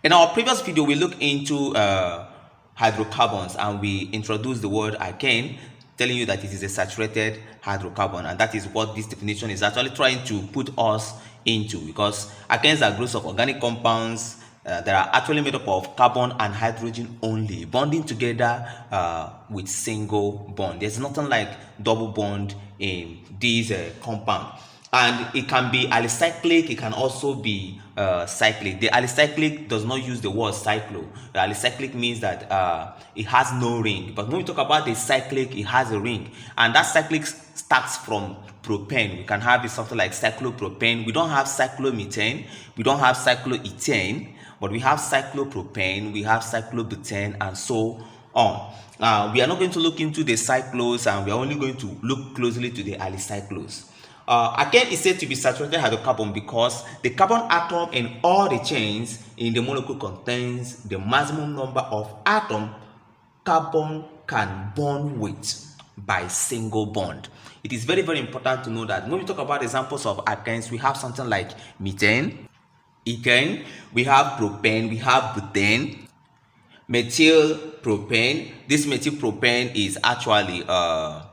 In our previous video, we looked into hydrocarbons and we introduced the word alkane, telling you that it is a saturated hydrocarbon, and that is what this definition is actually trying to put us into, because alkanes are groups of organic compounds that are actually made up of carbon and hydrogen only, bonding together with single bond. There's nothing like double bond in these compound. And it can be alicyclic, it can also be cyclic. The alicyclic does not use the word cyclo. The alicyclic means that it has no ring. But when we talk about the cyclic, it has a ring. And that cyclic starts from propane. We can have something like cyclopropane. We don't have cyclomethane. We don't have cycloethane. But we have cyclopropane, we have cyclobutane, and so on. We are not going to look into the cyclos, and we are only going to look closely to the alicyclos. Alkane is said to be saturated hydrocarbon because the carbon atom in all the chains in the molecule contains the maximum number of atoms carbon can bond with by single bond. It is very, very important to know that when we talk about examples of alkanes, we have something like methane, ethane, we have propane, we have butane, methyl propane. This methyl propane is actually a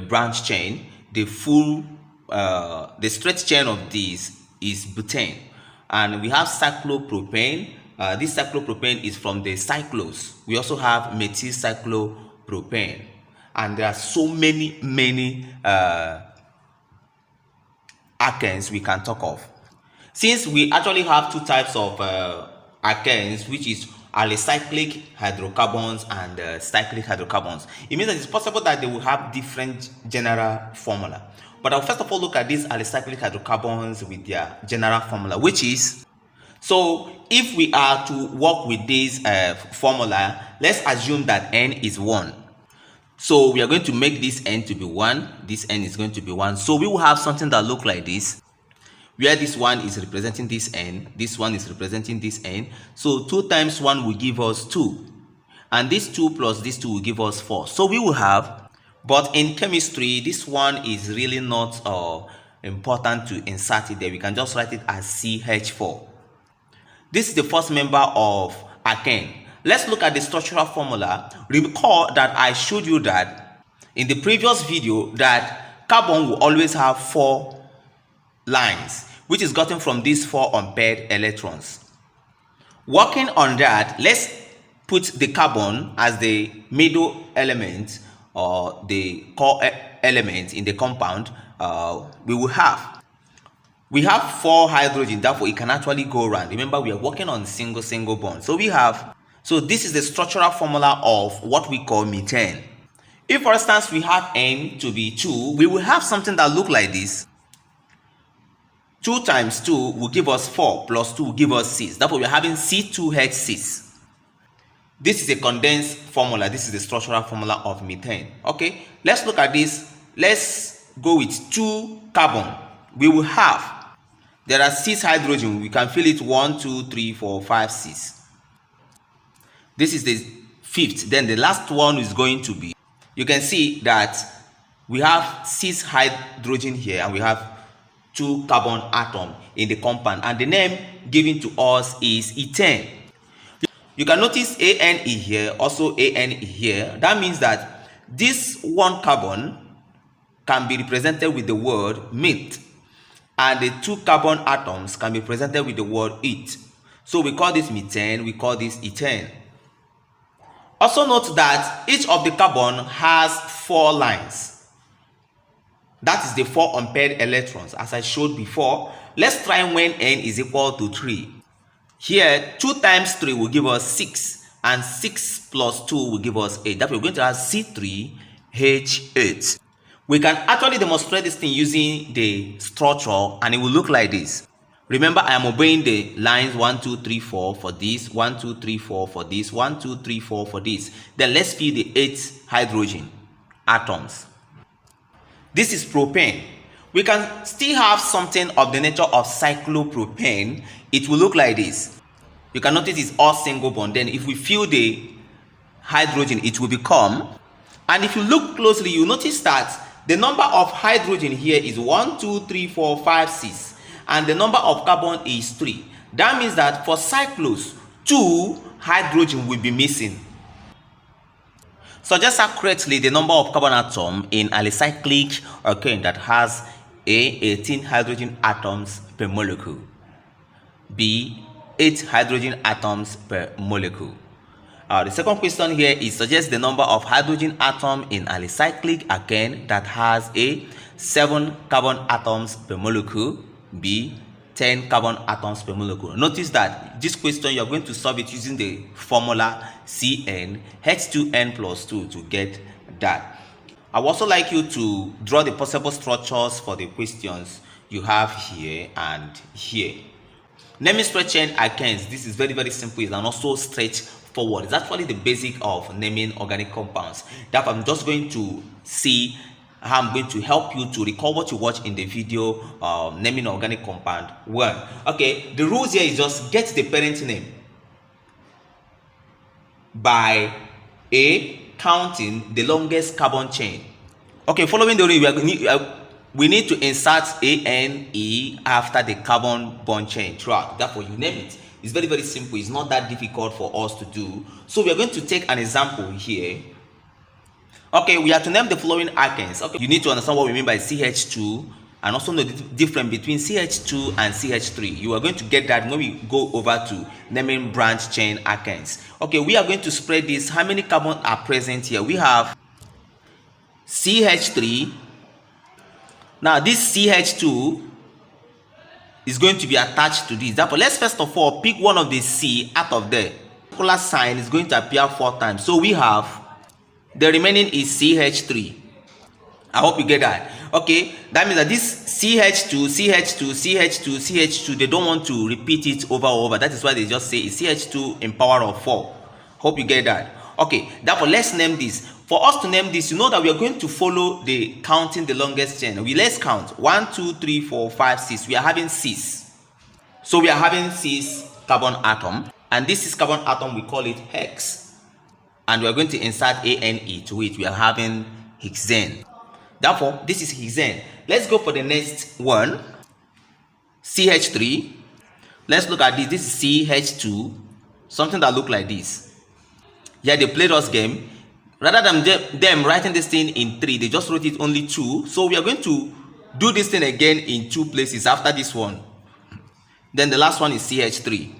branch chain. The straight chain of this is butane, and we have cyclopropane. This cyclopropane is from the cyclos. We also have methyl cyclopropane, and there are so many alkanes we can talk of. Since we actually have two types of alkanes, which is alicyclic hydrocarbons and cyclic hydrocarbons, it means that it's possible that they will have different general formula. But I'll first of all look at these alicyclic hydrocarbons with their general formula, which is, so if we are to work with this formula, let's assume that n is 1. So we are going to make this n to be 1, this n is going to be 1. So we will have something that looks like this, where this one is representing this n, this one is representing this n. So 2 times 1 will give us 2, and this 2 plus this 2 will give us 4. So we will have, but in chemistry, this one is really not important to insert it there. We can just write it as CH4. This is the first member of alkane. Let's look at the structural formula. Recall that I showed you that in the previous video that carbon will always have 4 lines, which is gotten from these 4 unpaired electrons. Working on that, let's put the carbon as the middle element or the core element in the compound. We have 4 hydrogen, therefore it can actually go around. Remember, we are working on single bond. So this is the structural formula of what we call methane. If for instance we have n to be 2, we will have something that look like this. 2 times 2 will give us 4, plus 2 will give us 6. Therefore, we are having C2H6. This is a condensed formula. This is the structural formula of methane. Okay, let's look at this. Let's go with 2 carbon. We will have, there are 6 hydrogen. We can fill it 1, 2, 3, 4, 5, 6. This is the 5th. Then the last one is going to be, you can see that we have 6 hydrogen here, and we have 2 carbon atom in the compound, and the name given to us is ethane. You can notice ANE here, also ANE here. That means that this 1 carbon can be represented with the word meth, and the 2 carbon atoms can be presented with the word eth. So we call this methane, we call this ethane. Also note that each of the carbon has 4 lines. That is the 4 unpaired electrons, as I showed before. Let's try when n is equal to 3. Here, 2 times 3 will give us 6, and 6 plus 2 will give us 8. Therefore, we're going to have C3H8. We can actually demonstrate this thing using the structure, and it will look like this. Remember, I am obeying the lines 1, 2, 3, 4 for this, 1, 2, 3, 4 for this, 1, 2, 3, 4 for this. Then let's fill the 8 hydrogen atoms. This is propane. We can still have something of the nature of cyclopropane. It will look like this. You can notice it's all single bond. Then if we fill the hydrogen, it will become, and if you look closely, you notice that the number of hydrogen here is 1, 2, 3, 4, 5, 6, and the number of carbon is 3. That means that for cyclos, 2 hydrogen will be missing. Suggest accurately the number of carbon atom in alicyclic alkane that has A, 18 hydrogen atoms per molecule, B, 8 hydrogen atoms per molecule. The second question here is suggest the number of hydrogen atom in alicyclic alkane that has A, 7 carbon atoms per molecule, B, 10 carbon atoms per molecule. Notice that this question you are going to solve it using the formula CnH2n plus 2 to get that. I would also like you to draw the possible structures for the questions you have here and here. Naming straight chain alkanes, this is very simple and also straightforward. It's actually the basic of naming organic compounds. Therefore, I'm just going to see how I'm going to help you to recall what you watched in the video naming organic compound 1. Okay, the rules here is just get the parent name by counting the longest carbon chain. Okay, following the rule, we need to insert ANE after the carbon bond chain throughout. Therefore, you name it. It's very simple. It's not that difficult for us to do. So we are going to take an example here. Okay, we have to name the following alkanes. Okay, you need to understand what we mean by CH2 and also know the difference between CH2 and CH3. You are going to get that when we go over to naming branch chain alkanes. Okay, we are going to spread this. How many carbons are present here? We have CH3. Now this CH2 is going to be attached to this. Therefore, let's first of all pick one of the C out of there. The particular sign is going to appear 4 times. So we have the remaining is CH3. I hope you get that. Okay, that means that this CH2, CH2, CH2, CH2, they don't want to repeat it over. That is why they just say it's CH2 in power of 4. Hope you get that. Okay, therefore let's name this. For us to name this, you know that we are going to follow the counting the longest chain. Let's count 1, 2, 3, 4, 5, 6. We are having 6. So we are having 6 carbon atom, and this is carbon atom, we call it hex. And we are going to insert ANE to it. We are having hexane. Therefore, this is hexane. Let's go for the next one. CH3. Let's look at this. This is CH2. Something that look like this. Yeah, they played us game. Rather than them writing this thing in 3, they just wrote it only 2. So we are going to do this thing again in 2 places after this one. Then the last one is CH3.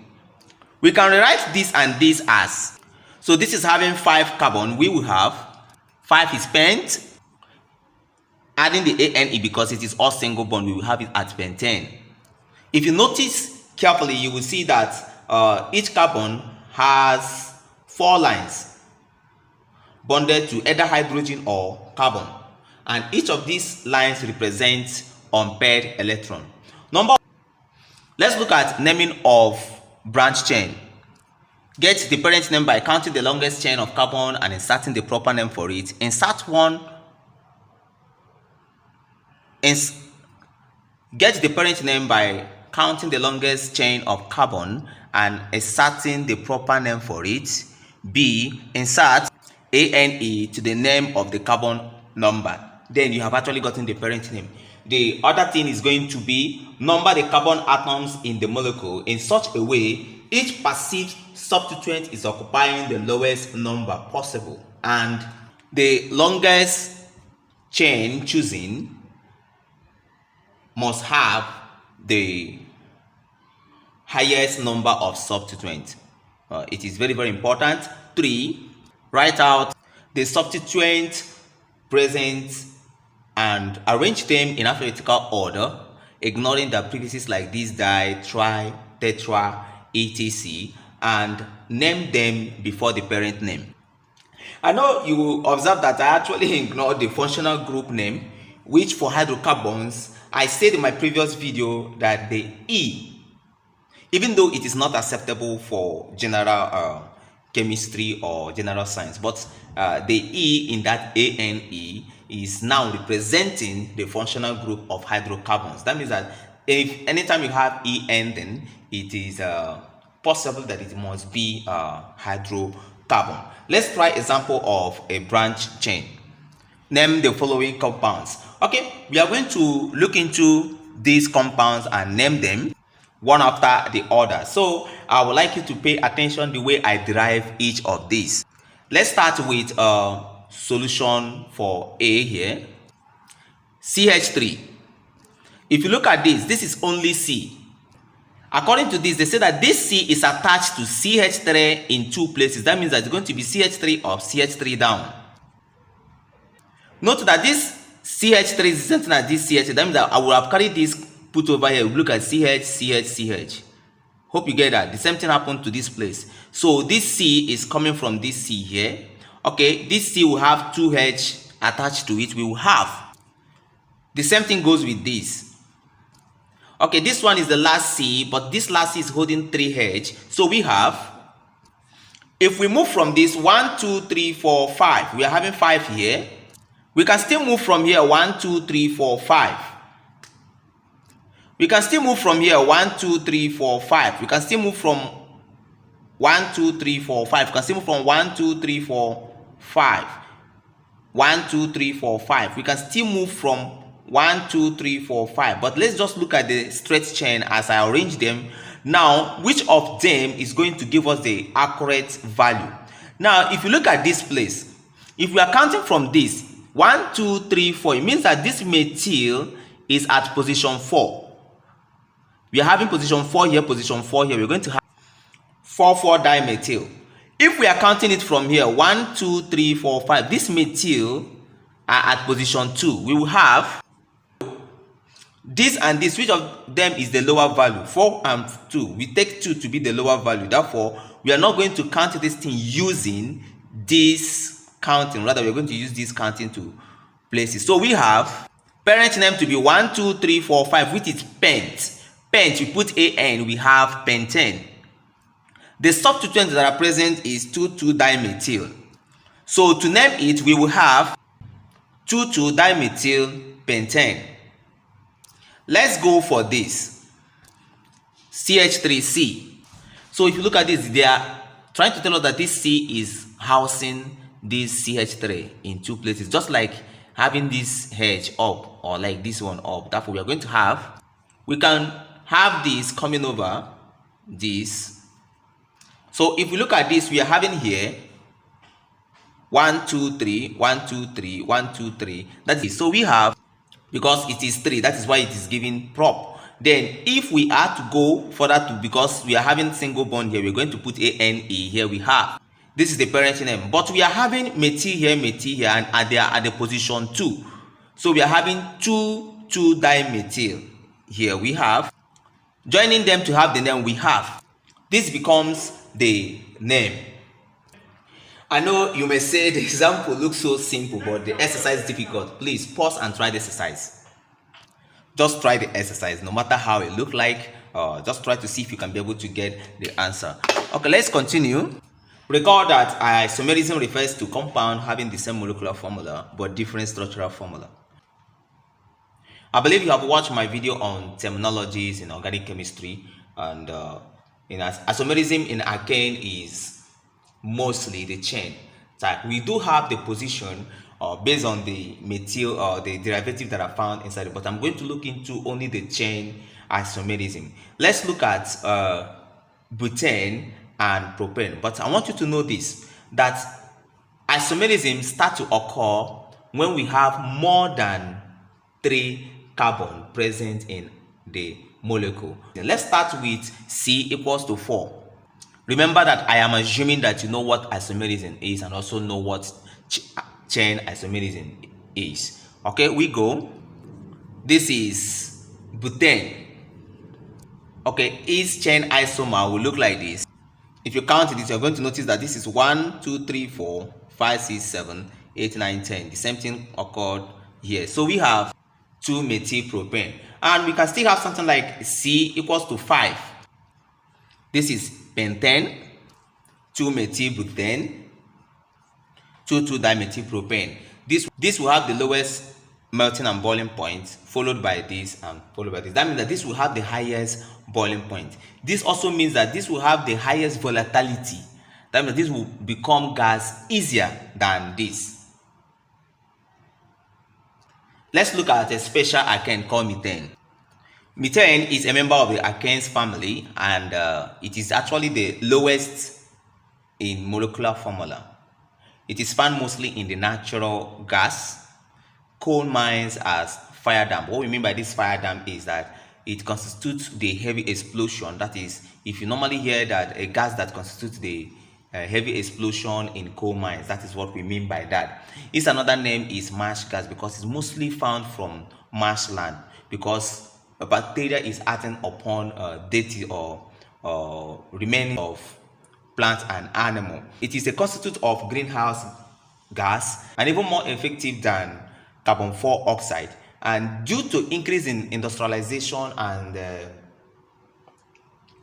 We can rewrite this and this as. So this is having 5 carbon. We will have 5 is pent. Adding the ANE because it is all single bond, we will have it at pentane. If you notice carefully, you will see that each carbon has 4 lines bonded to either hydrogen or carbon, and each of these lines represents unpaired electron. Let's look at naming of branch chain. Get the parent name by counting the longest chain of carbon and inserting the proper name for it. Insert one. Get the parent name by counting the longest chain of carbon and inserting the proper name for it. B. Insert ANE to the name of the carbon number. Then you have actually gotten the parent name. The other thing is going to be number the carbon atoms in the molecule in such a way each perceived substituent is occupying the lowest number possible, and the longest chain choosing must have the highest number of substituents. It is very important. 3. Write out the substituent present and arrange them in alphabetical order, ignoring the prefixes like this, di, tri, tetra, etc., and name them before the parent name. I know you will observe that I actually ignored the functional group name, which for hydrocarbons, I said in my previous video that the E, even though it is not acceptable for general chemistry or general science, but the E in that ANE is now representing the functional group of hydrocarbons. That means that if anytime you have EN, then it is possible that it must be hydrocarbon. Let's try example of a branch chain. Name the following compounds. Okay, we are going to look into these compounds and name them. one after the other. So I would like you to pay attention the way I derive each of these. Let's start with solution for A here. CH3. If you look at this is only C. According to this, they say that this C is attached to CH3 in two places. That means that it's going to be CH3 up, CH3 down. Note that this CH3 is something like this CH3. That means that I will have carried this put over here. We look at CH, CH, CH. Hope you get that. The same thing happened to this place. So this C is coming from this C here. Okay, this C will have 2H attached to it. We will have. The same thing goes with this. Okay, this one is the last C, but this last C is holding 3H. So we have, if we move from this 1, 2, 3, 4, 5, we are having 5 here. We can still move from here 1, 2, 3, 4, 5. We can still move from here 1, 2, 3, 4, 5. We can still move from 1, 2, 3, 4, 5. We can still move from 1, 2, 3, 4, 5. 1, 2, 3, 4, 5. We can still move from 1, 2, 3, 4, 5. But let's just look at the straight chain as I arrange them. Now, which of them is going to give us the accurate value? Now, if you look at this place, if we are counting from this, 1, 2, 3, 4, it means that this methyl is at position 4. We are having position 4 here, position 4 here. We're going to have 4,4-dimethyl. If we are counting it from here, 1, 2, 3, 4, 5, this methyl are at position 2. We will have this and this. Which of them is the lower value? 4 and 2. We take 2 to be the lower value. Therefore, we are not going to count this thing using this counting. Rather, we're going to use this counting to places. So we have parent name to be 1, 2, 3, 4, 5, which is pent. Pent, we put AN, we have pentane. The substituents that are present is 2,2-dimethyl. So to name it, we will have 2,2-dimethyl pentane. Let's go for this. CH3C. So if you look at this, they are trying to tell us that this C is housing this CH3 in two places, just like having this H up or like this one up. Therefore, we are going to have, we can have this coming over this. So if we look at this, we are having here 1, 2, 3, 1, 2, 3, 1, 2, 3. That is, so we have, because it is 3, that is why it is giving prop. Then if we are to go further to, because we are having single bond here, we're going to put ANE here. We have, this is the parent name, but we are having methyl here, and they are at the position 2. So we are having 2,2-dimethyl here. We have, joining them to have the name we have. This becomes the name. I know you may say the example looks so simple, but the exercise is difficult. Please pause and try the exercise. Just try the exercise, no matter how it looks like. Just try to see if you can be able to get the answer. Okay, let's continue. Recall that isomerism refers to compound having the same molecular formula but different structural formula. I believe you have watched my video on terminologies in organic chemistry, and in isomerism in alkane is mostly the chain type. We do have the position based on the methyl or the derivative that are found inside it, but I'm going to look into only the chain isomerism. Let's look at butane and propane. But I want you to know this, that isomerism starts to occur when we have more than 3 carbon present in the molecule. Let's start with C equals to 4. Remember that I am assuming that you know what isomerism is and also know what chain isomerism is. Okay, we go. This is butane. Okay, each chain isomer will look like this. If you count it, you're going to notice that this is 1, 2, 3, 4, 5, 6, 7, 8, 9, 10. The same thing occurred here. So we have 2-methylpropane. And we can still have something like C equals to 5. This is pentane, 2-methylbutane, 2,2-dimethylpropane. This will have the lowest melting and boiling point, followed by this and followed by this. That means that this will have the highest boiling point. This also means that this will have the highest volatility. That means this will become gas easier than this. Let's look at a special alkane called methane. Methane is a member of the alkanes family, and it is actually the lowest in molecular formula. It is found mostly in the natural gas, coal mines as fire dam. What we mean by this fire dam is that it constitutes the heavy explosion. That is, if you normally hear that a gas that constitutes the heavy explosion in coal mines, that is what we mean by that. Its another name is marsh gas because it's mostly found from marshland, because a bacteria is acting upon dirty or remaining of plant and animal. It is a constituent of greenhouse gas and even more effective than carbon dioxide. And due to increase in industrialization and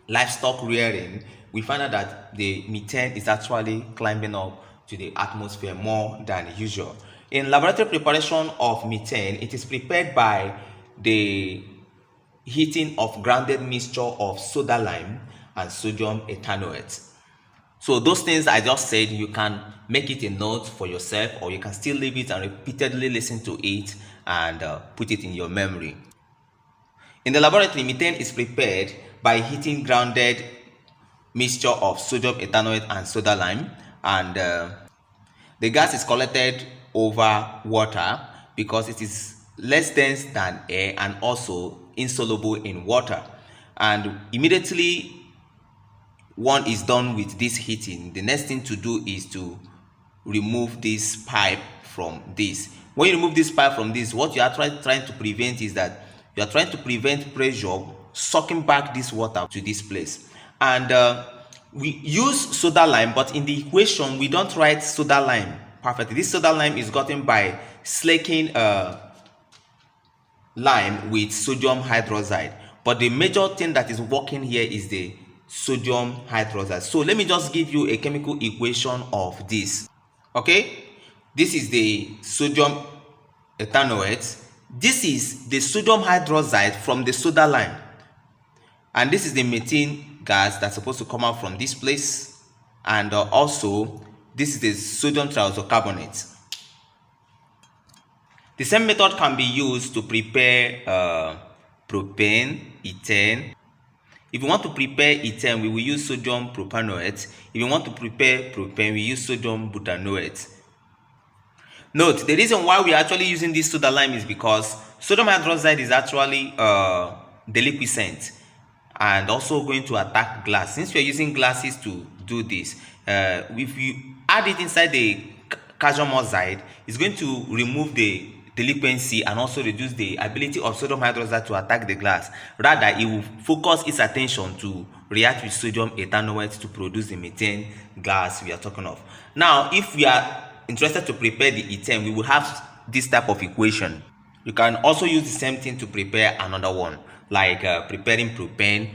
livestock rearing, we find out that the methane is actually climbing up to the atmosphere more than usual. In laboratory preparation of methane, it is prepared by the heating of grounded mixture of soda lime and sodium ethanoate. So those things I just said, you can make it a note for yourself, or you can still leave it and repeatedly listen to it and put it in your memory. In the laboratory, methane is prepared by heating grounded mixture of sodium ethanoate and soda lime, and the gas is collected over water because it is less dense than air and also insoluble in water. And immediately one is done with this heating, the next thing to do is to remove this pipe from this. When you remove this pipe from this, what you are trying to prevent is that you are trying to prevent pressure sucking back this water to this place. And we use soda lime, but in the equation we don't write soda lime perfectly. This soda lime is gotten by slaking lime with sodium hydroxide, but the major thing that is working here is the sodium hydroxide. So let me just give you a chemical equation of this. Okay, this is the sodium ethanoate, this is the sodium hydroxide from the soda lime, and this is the methane gas that's supposed to come out from this place, and also this is the sodium triisocarbonate. The same method can be used to prepare propane, ethane. If you want to prepare ethane, we will use sodium propanoate. If you want to prepare propane, we use sodium butanoate. Note, the reason why we are actually using this soda lime is because sodium hydroxide is actually deliquescent and also going to attack glass. Since we are using glasses to do this, if you add it inside the calcium oxide, it's going to remove the delinquency and also reduce the ability of sodium hydroxide to attack the glass. Rather, it will focus its attention to react with sodium ethanoate to produce the methane gas we are talking of. Now, if we are interested to prepare the ethane, we will have this type of equation. You can also use the same thing to prepare another one, like preparing propane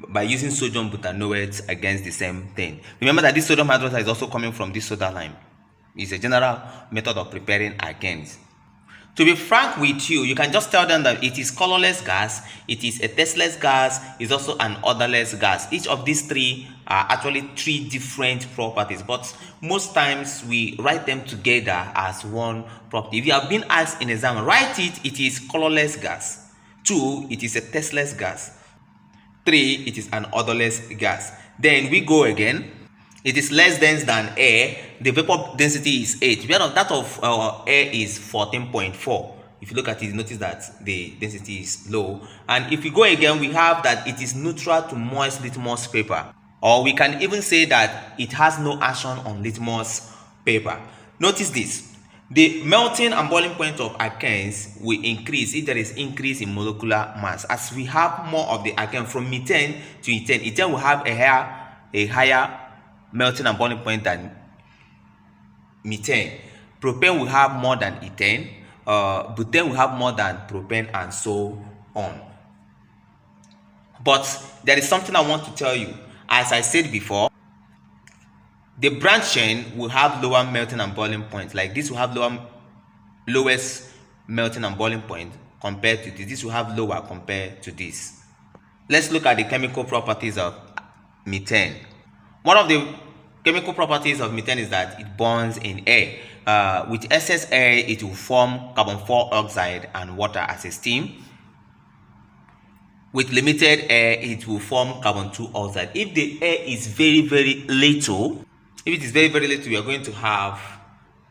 by using sodium butanoate against the same thing. Remember that this sodium hydroxide is also coming from this soda lime. It's a general method of preparing alkanes. To be frank with you, you can just tell them that it is colorless gas, it is a tasteless gas, it's also an odorless gas. Each of these three are actually three different properties, but most times we write them together as one property. If you have been asked in exam, write it, it is colorless gas. 2, it is a tasteless gas. 3, it is an odorless gas. Then we go again. It is less dense than air. The vapor density is 8. That of air is 14.4. If you look at it, you notice that the density is low. And if we go again, we have that it is neutral to moist litmus paper. Or we can even say that it has no action on litmus paper. Notice this. The melting and boiling point of alkanes will increase if there is increase in molecular mass. As we have more of the alkane from methane to ethane, ethane will have a higher melting and boiling point than methane. Propane will have more than ethane. Butane will have more than propane, and so on. But there is something I want to tell you. As I said before, the branch chain will have lower melting and boiling point. Like this will have lowest melting and boiling point compared to this. This will have lower compared to this. Let's look at the chemical properties of methane. One of the chemical properties of methane is that it burns in air. With excess air, it will form carbon dioxide and water as a steam. With limited air, it will form carbon 2 oxide. If the air is very, very little, if it is very, very little, we are going to have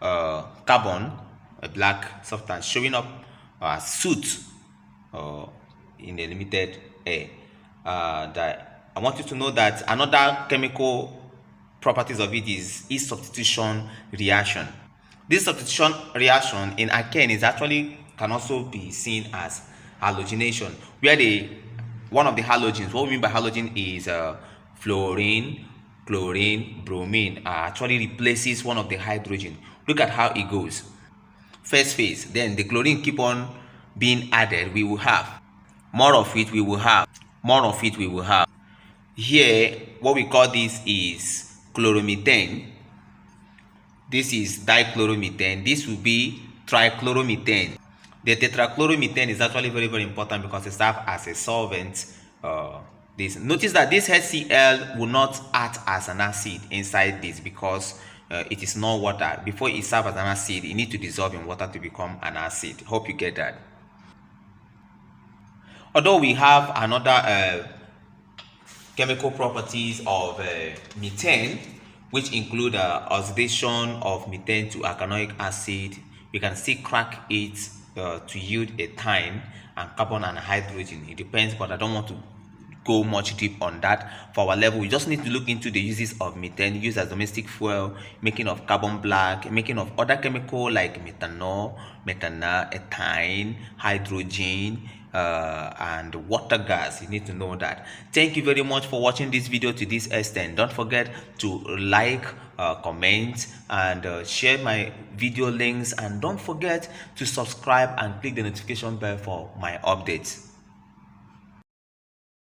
carbon, a black substance, showing up as soot in a limited air. That I want you to know that another chemical properties of it is substitution reaction. This substitution reaction in alkane is actually can also be seen as halogenation, where one of the halogens, what we mean by halogen is fluorine, chlorine, bromine, actually replaces one of the hydrogen. Look at how it goes. First phase, then the chlorine keep on being added. We will have more of it. More of it. We will have here. What we call this is chloromethane. This is dichloromethane. This will be trichloromethane. The tetrachloromethane is actually very, very important because it serves as a solvent. Notice that this HCl will not act as an acid inside this because it is not water. Before it serves as an acid, it needs to dissolve in water to become an acid. Hope you get that. Although we have another chemical properties of methane, which include oxidation of methane to alkanoic acid, we can still crack it to yield ethane and carbon and hydrogen. It depends, but I don't want to go much deep on that. For our level, we just need to look into the uses of methane used as domestic fuel, making of carbon black, making of other chemical like methanol, ethane, hydrogen, and water gas. You need to know that. Thank you very much for watching this video to this extent. Don't forget to like, comment, and share my video links, and don't forget to subscribe and click the notification bell for my updates.